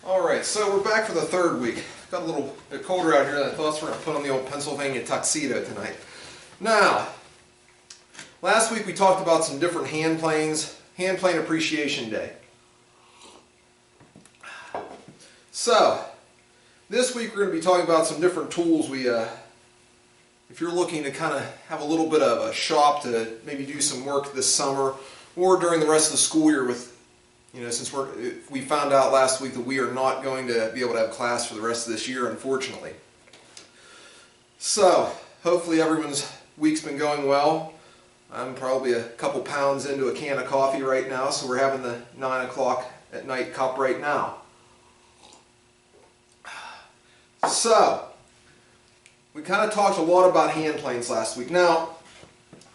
Alright, so we're back for the third week. Got a little bit colder out here than I thought, so we're going to put on the old Pennsylvania tuxedo tonight. Now, last week we talked about some different hand planes, Hand Plane Appreciation Day. So, this week we're going to be talking about some different tools if you're looking to kind of have a little bit of a shop to maybe do some work this summer or during the rest of the school year with, since we found out last week that we are not going to be able to have class for the rest of this year, unfortunately. So, hopefully everyone's week's been going well. I'm probably a couple pounds into a can of coffee right now, so we're having the 9 o'clock at night cup right now. So, we kind of talked a lot about hand planes last week. Now,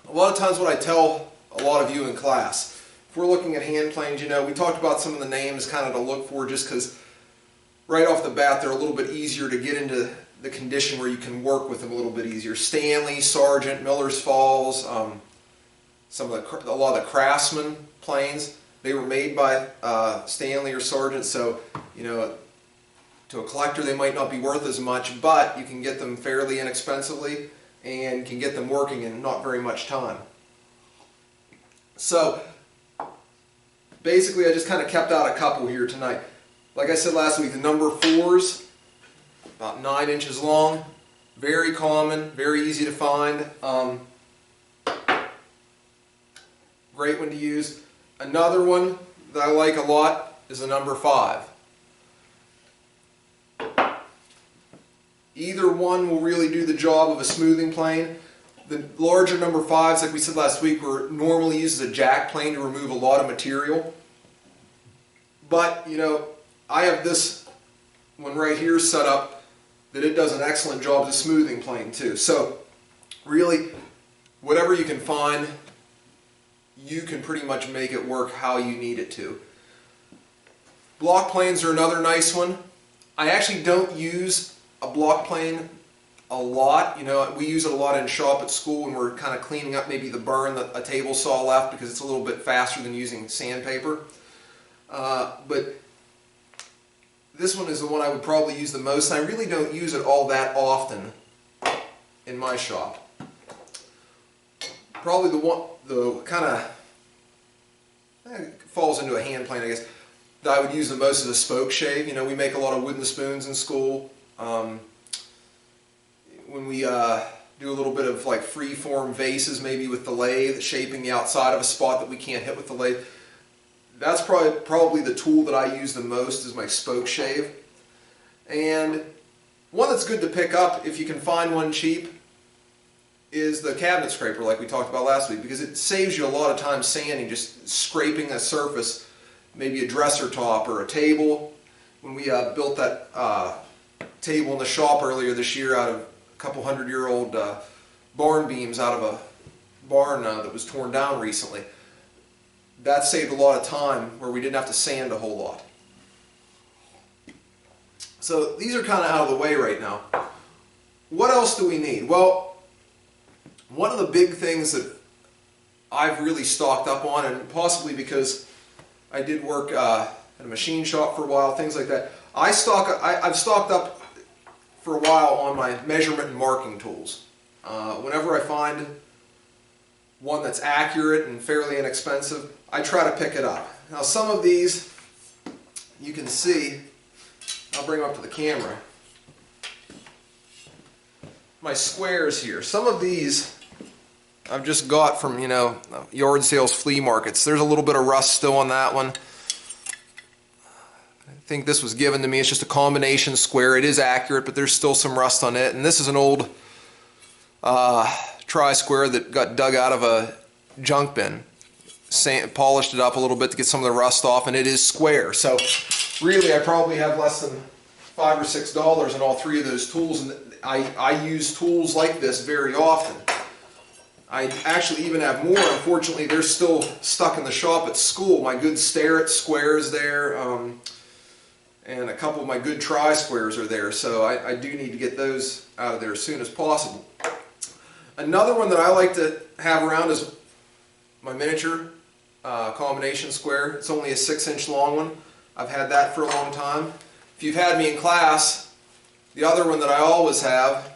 a lot of times what I tell a lot of you in class, if we're looking at hand planes, we talked about some of the names kind of to look for just because right off the bat they're a little bit easier to get into the condition where you can work with them a little bit easier. Stanley, Sargent, Miller's Falls, a lot of the Craftsman planes, they were made by Stanley or Sargent, so to a collector they might not be worth as much, but you can get them fairly inexpensively and can get them working in not very much time. So basically I just kind of kept out a couple here tonight. Like I said last week, the number 4s, about 9 inches long, very common, very easy to find, great one to use. Another one that I like a lot is the number 5. Either one will really do the job of a smoothing plane. The larger number 5s, like we said last week, were normally used as a jack plane to remove a lot of material. But, I have this one right here set up that it does an excellent job as a smoothing plane too. So, really, whatever you can find, you can pretty much make it work how you need it to. Block planes are another nice one. I actually don't use a block plane a lot. We use it a lot in shop at school when we're kind of cleaning up maybe the burn that a table saw left because it's a little bit faster than using sandpaper. But this one is the one I would probably use the most, and I really don't use it all that often in my shop. Probably the kind of falls into a hand plane, I guess, that I would use the most is a spoke shave. We make a lot of wooden spoons in school. When we do a little bit of like free-form vases, maybe with the lathe, shaping the outside of a spot that we can't hit with the lathe, that's probably the tool that I use the most is my spoke shave. And one that's good to pick up if you can find one cheap is the cabinet scraper, like we talked about last week, because it saves you a lot of time sanding, just scraping a surface, maybe a dresser top or a table. When we built that table in the shop earlier this year out of a couple 100-year-old barn beams out of a barn that was torn down recently, that saved a lot of time where we didn't have to sand a whole lot. So these are kind of out of the way right now. What else do we need? Well, one of the big things that I've really stocked up on, and possibly because I did work at a machine shop for a while, things like that, I've stocked up for a while on my measurement and marking tools. Whenever I find one that's accurate and fairly inexpensive, I try to pick it up. Now some of these you can see, I'll bring them up to the camera, my squares here. Some of these I've just got from, yard sales, flea markets. There's a little bit of rust still on that one. I think this was given to me. It's just a combination square. It is accurate, but there's still some rust on it. And this is an old tri-square that got dug out of a junk bin. Polished it up a little bit to get some of the rust off, and it is square. So really, I probably have less than $5 or $6 in all 3 of those tools, and I use tools like this very often. I actually even have more. Unfortunately, they're still stuck in the shop at school. My good Starrett squares there, and a couple of my good tri-squares are there, so I do need to get those out of there as soon as possible. Another one that I like to have around is my miniature combination square. It's only a 6-inch long one. I've had that for a long time. if you've had me in class, the other one that I always have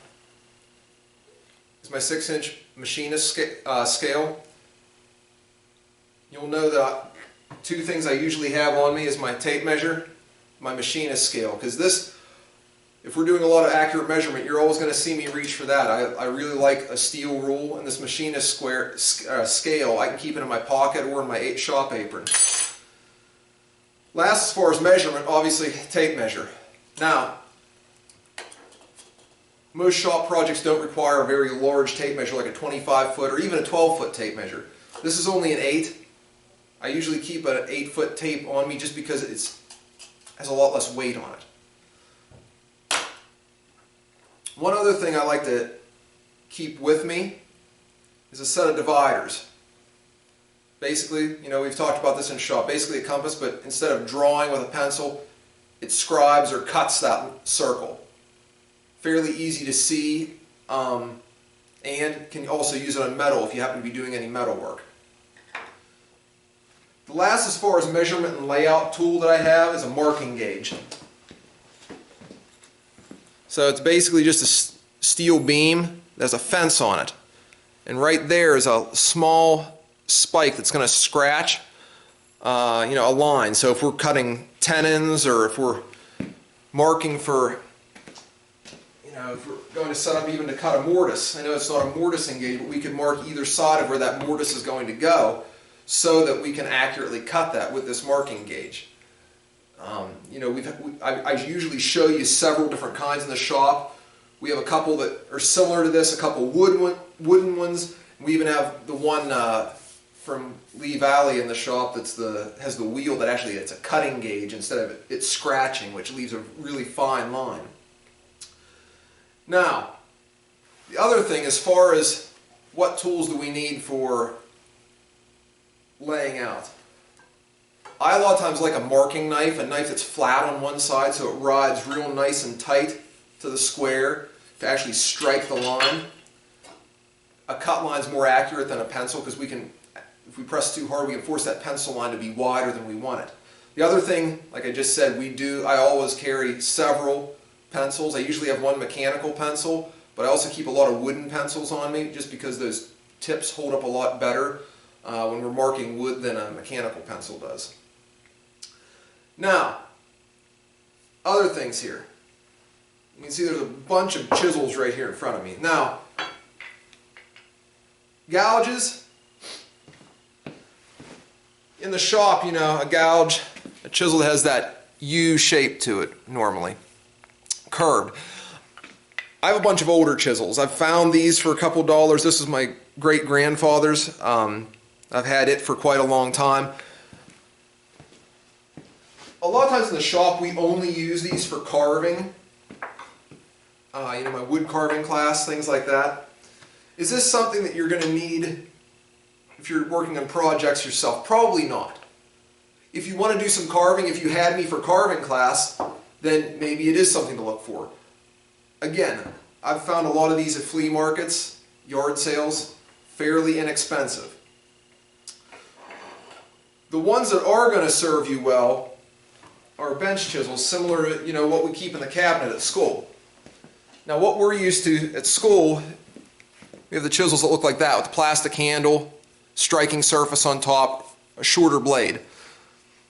is my 6-inch machinist scale. You'll know that two things I usually have on me is my tape measure, my machinist scale, because this, if we're doing a lot of accurate measurement, you're always going to see me reach for that. I really like a steel rule, and this machinist scale, I can keep it in my pocket or in my shop apron. Last, as far as measurement, obviously tape measure. Now, most shop projects don't require a very large tape measure like a 25-foot or even a 12-foot tape measure. This is only an 8. I usually keep an 8-foot tape on me just because it has a lot less weight on it. One other thing I like to keep with me is a set of dividers. Basically, you know, we've talked about this in shop, basically a compass, but instead of drawing with a pencil, it scribes or cuts that circle. Fairly easy to see, and can also use it on metal if you happen to be doing any metal work. The last, as far as measurement and layout tool that I have, is a marking gauge. So it's basically just a steel beam. There's a fence on it, and right there is a small spike that's going to scratch a line. So if we're cutting tenons, or if we're marking for, if we're going to set up even to cut a mortise, I know it's not a mortising gauge, but we can mark either side of where that mortise is going to go so that we can accurately cut that with this marking gauge. I usually show you several different kinds in the shop. We have a couple that are similar to this, a couple wooden ones. We even have the one from Lee Valley in the shop that's has the wheel that actually it's a cutting gauge instead of it scratching, which leaves a really fine line. Now, the other thing, as far as what tools do we need for laying out, I a lot of times like a marking knife, a knife that's flat on one side so it rides real nice and tight to the square to actually strike the line. A cut line is more accurate than a pencil because we can, if we press too hard, we can force that pencil line to be wider than we want it. The other thing, like I just said, I always carry several pencils. I usually have one mechanical pencil, but I also keep a lot of wooden pencils on me just because those tips hold up a lot better when we're marking wood than a mechanical pencil does. Now, other things here. You can see there's a bunch of chisels right here in front of me. Now, gouges. In the shop, a chisel has that U shape to it normally, curved. I have a bunch of older chisels. I've found these for a couple dollars. This is my great-grandfather's. I've had it for quite a long time. A lot of times in the shop we only use these for carving. My wood carving class, things like that. Is this something that you're going to need if you're working on projects yourself? Probably not. If you want to do some carving, if you had me for carving class, then maybe it is something to look for. Again, I've found a lot of these at flea markets, yard sales, fairly inexpensive. The ones that are going to serve you well are bench chisels, similar to what we keep in the cabinet at school. Now what we're used to at school, we have the chisels that look like that with the plastic handle, striking surface on top, a shorter blade.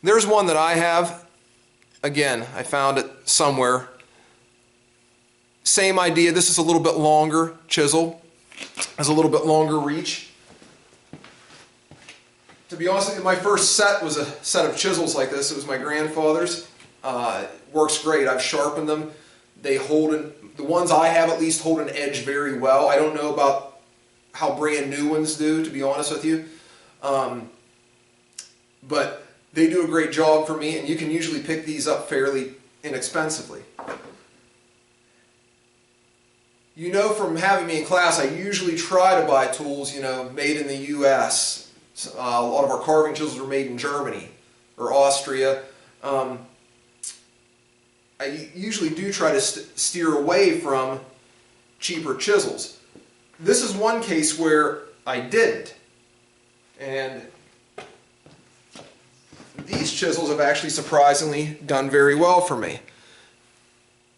There's one that I have. Again, I found it somewhere. Same idea. This is a little bit longer chisel, has a little bit longer reach. To be honest with you, my first set was a set of chisels like this. It was my grandfather's. It works great. I've sharpened them. They the ones I have at least hold an edge very well. I don't know about how brand new ones do, to be honest with you. But they do a great job for me, and you can usually pick these up fairly inexpensively. From having me in class, I usually try to buy tools, made in the U.S. A lot of our carving chisels are made in Germany or Austria. I usually do try to steer away from cheaper chisels. This is one case where I didn't. And these chisels have actually surprisingly done very well for me.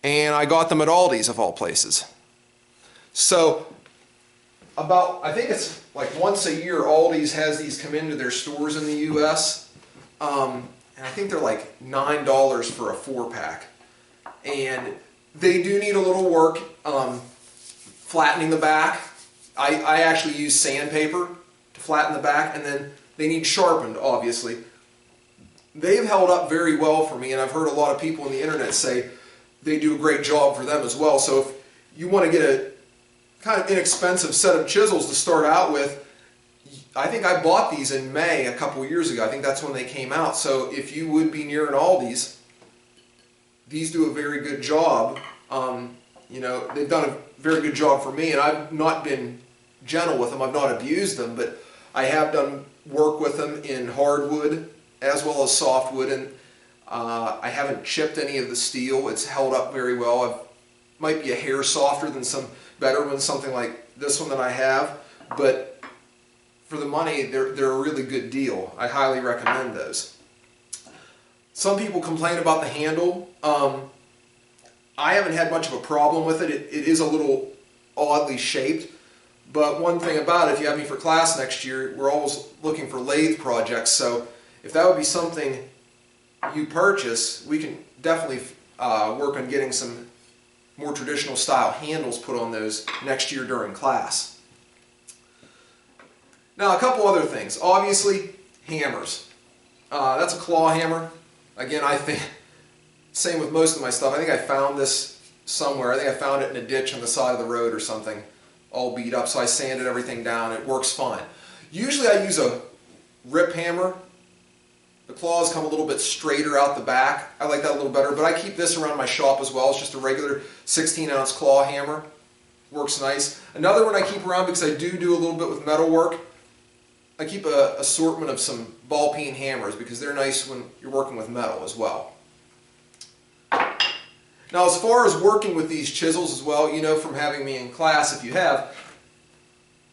and I got them at Aldi's of all places. So I think it's like once a year Aldi's has these come into their stores in the US, and I think they're like $9 for a 4-pack, and they do need a little work flattening the back. I actually use sandpaper to flatten the back, and then they need sharpened, obviously. They've held up very well for me, and I've heard a lot of people on the internet say they do a great job for them as well. So if you want to get a kind of inexpensive set of chisels to start out with, I think I bought these in May a couple years ago. I think that's when they came out. So if you would be near an Aldi's, these do a very good job. You know, they've done a very good job for me, and I've not been gentle with them. I've not abused them, but I have done work with them in hardwood as well as softwood, and I haven't chipped any of the steel. It's held up very well. It might be a hair softer than some better ones, something like this one that I have, but for the money, they're a really good deal. I highly recommend those. Some people complain about the handle. I haven't had much of a problem with it. It is a little oddly shaped, but one thing about it, if you have me for class next year, we're always looking for lathe projects, so if that would be something you purchase, we can definitely work on getting some more traditional style handles put on those next year during class. Now, a couple other things. Obviously, hammers. That's a claw hammer. Again, I think, same with most of my stuff. I think I found this somewhere. I think I found it in a ditch on the side of the road or something, all beat up, so I sanded everything down. It works fine. Usually I use a rip hammer. The claws come a little bit straighter out the back. I like that a little better, but I keep this around my shop as well. It's just a regular 16-ounce claw hammer. Works nice. Another one I keep around because I do a little bit with metal work. I keep an assortment of some ball peen hammers because they're nice when you're working with metal as well. Now, as far as working with these chisels as well, you know from having me in class, if you have,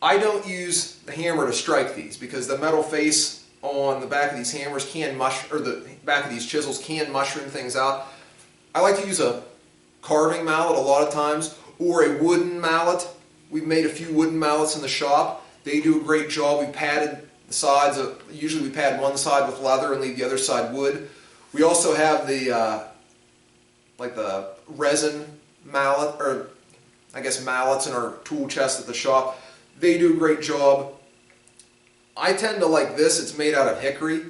I don't use the hammer to strike these because the metal face on the back of these hammers the back of these chisels can mushroom things out. I like to use a carving mallet a lot of times, or a wooden mallet. We've made a few wooden mallets in the shop. They do a great job. We padded the sides. Usually we pad one side with leather and leave the other side wood. We also have the like the resin mallet, or I guess mallets in our tool chest at the shop. They do a great job. I tend to like this. It's made out of hickory.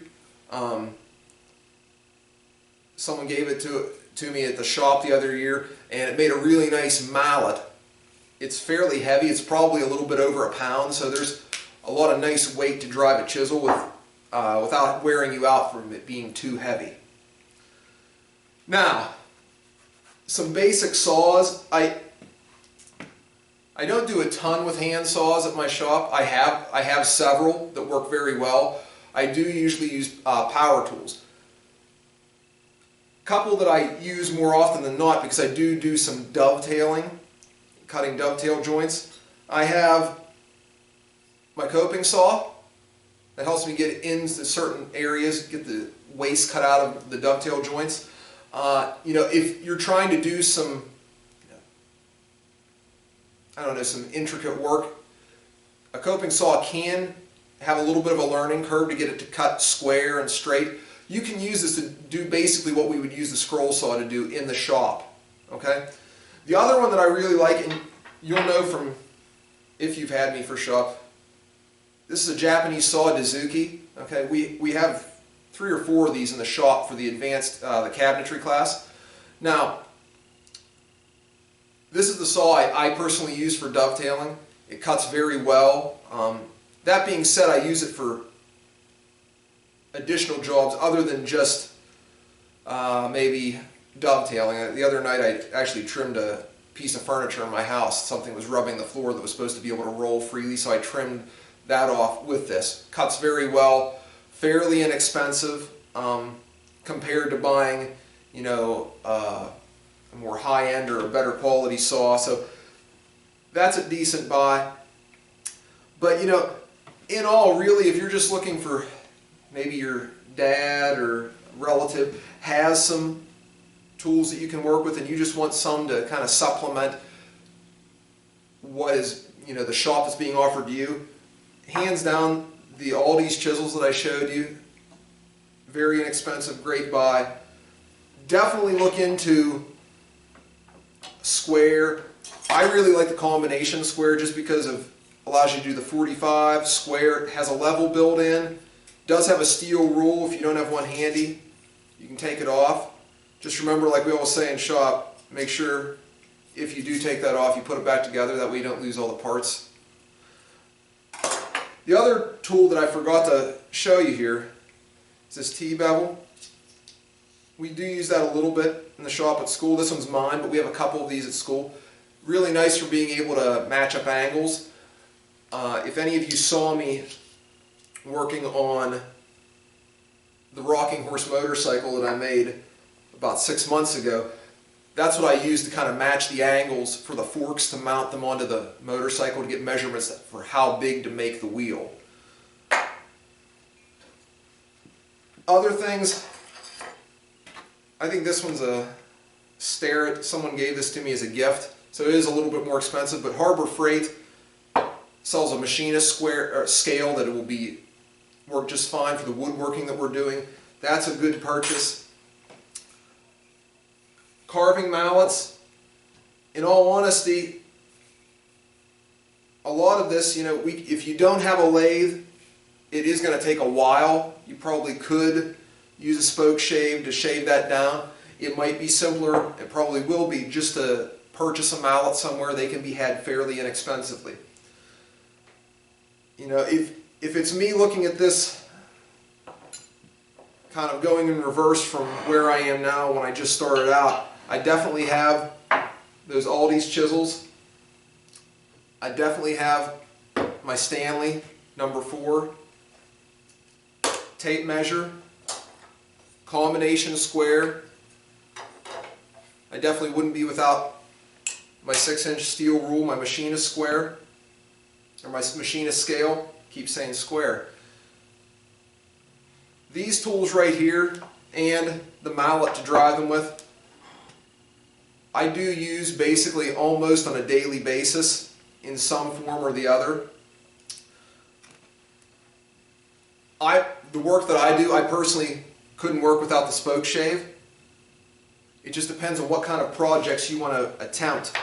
Someone gave it to me at the shop the other year, and it made a really nice mallet. It's fairly heavy. It's probably a little bit over a pound, so there's a lot of nice weight to drive a chisel with without wearing you out from it being too heavy. Now, some basic saws. I don't do a ton with hand saws at my shop. I have several that work very well. I do usually use power tools. A couple that I use more often than not because I do some dovetailing, cutting dovetail joints. I have my coping saw that helps me get into certain areas, get the waste cut out of the dovetail joints. You know, if you're trying to do some, I don't know, some intricate work, a coping saw can have a little bit of a learning curve to get it to cut square and straight. You can use this to do basically what we would use the scroll saw to do in the shop. Okay? The other one that I really like, and you'll know from if you've had me for shop, this is a Japanese saw, Dazuki. Okay? We have 3 or 4 of these in the shop for the advanced the cabinetry class. Now, this is the saw I personally use for dovetailing. It cuts very well. That being said, I use it for additional jobs other than just maybe dovetailing. The other night I actually trimmed a piece of furniture in my house. Something was rubbing the floor that was supposed to be able to roll freely, so I trimmed that off with this. Cuts very well, fairly inexpensive compared to buying, you know, a more high-end or a better quality saw. So that's a decent buy. But you know, in all, really, if you're just looking for maybe your dad or relative has some tools that you can work with and you just want some to kind of supplement what is, the shop that's being offered to you, hands down, the Aldi's chisels that I showed you, very inexpensive, great buy. Definitely look into square. I really like the combination square just because of allows you to do the 45 square. It has a level built in. Does have a steel rule. If you don't have one handy, you can take it off. Just remember, like we always say in shop, make sure if you do take that off, you put it back together. That way you don't lose all the parts. The other tool that I forgot to show you here is this T-bevel. We do use that a little bit in the shop at school. This one's mine, but we have a couple of these at school. Really nice for being able to match up angles. If any of you saw me working on the rocking horse motorcycle that I made about 6 months ago, that's what I used to kind of match the angles for the forks to mount them onto the motorcycle to get measurements for how big to make the wheel. Other things, I think this one's a Starrett. Someone gave this to me as a gift, so it is a little bit more expensive, but Harbor Freight sells a machinist scale that it will work just fine for the woodworking that we're doing. That's a good purchase. Carving mallets, in all honesty, a lot of this, if you don't have a lathe, it is going to take a while. You probably could use a spoke shave to shave that down. It might be simpler, it probably will be, just to purchase a mallet somewhere. They can be had fairly inexpensively. If it's me looking at this, kind of going in reverse from where I am now when I just started out, I definitely have those Aldi's chisels. I definitely have my Stanley number 4, tape measure, combination square. I definitely wouldn't be without my 6-inch steel rule, my machinist square, or my machinist scale. Keep saying square. These tools right here and the mallet to drive them with, I do use basically almost on a daily basis in some form or the other. The work that I do, I personally couldn't work without the spoke shave. It just depends on what kind of projects you want to attempt.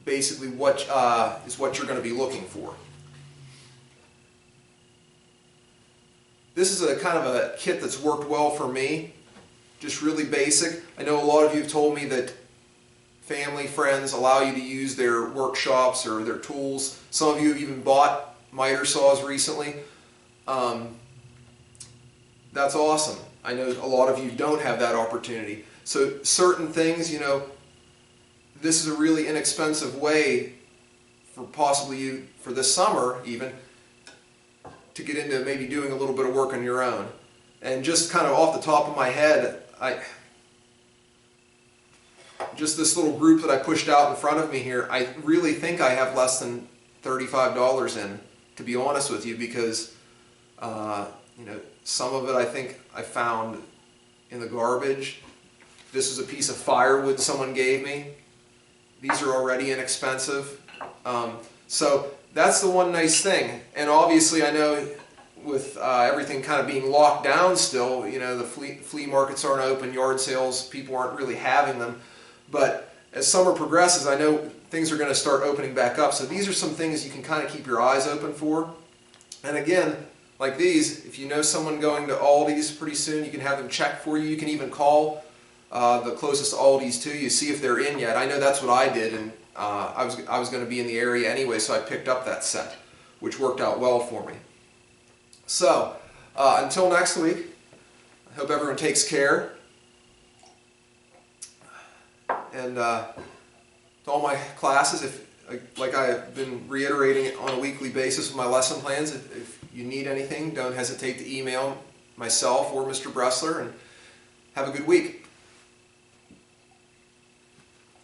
Basically what is what you're going to be looking for. This is a kind of a kit that's worked well for me. Just really basic. I know a lot of you have told me that family, friends allow you to use their workshops or their tools. Some of you have even bought miter saws recently. That's awesome. I know a lot of you don't have that opportunity. So certain things, this is a really inexpensive way for possibly you, for this summer even, to get into maybe doing a little bit of work on your own. And just kind of off the top of my head, just this little group that I pushed out in front of me here, I really think I have less than $35 in, to be honest with you, because some of it I think I found in the garbage. This is a piece of firewood someone gave me. These are already inexpensive. So that's the one nice thing. And obviously I know with everything kind of being locked down still, the flea markets aren't open, yard sales, people aren't really having them. But as summer progresses, I know things are going to start opening back up. So these are some things you can kind of keep your eyes open for. And again, like these, if you know someone going to Aldi's pretty soon, you can have them check for you. You can even call the closest Aldi's to you, see if they're in yet. I know that's what I did, and I was going to be in the area anyway, so I picked up that set, which worked out well for me. So, until next week, I hope everyone takes care. And to all my classes, like I've been reiterating it on a weekly basis with my lesson plans, if you need anything, don't hesitate to email myself or Mr. Bressler, and have a good week.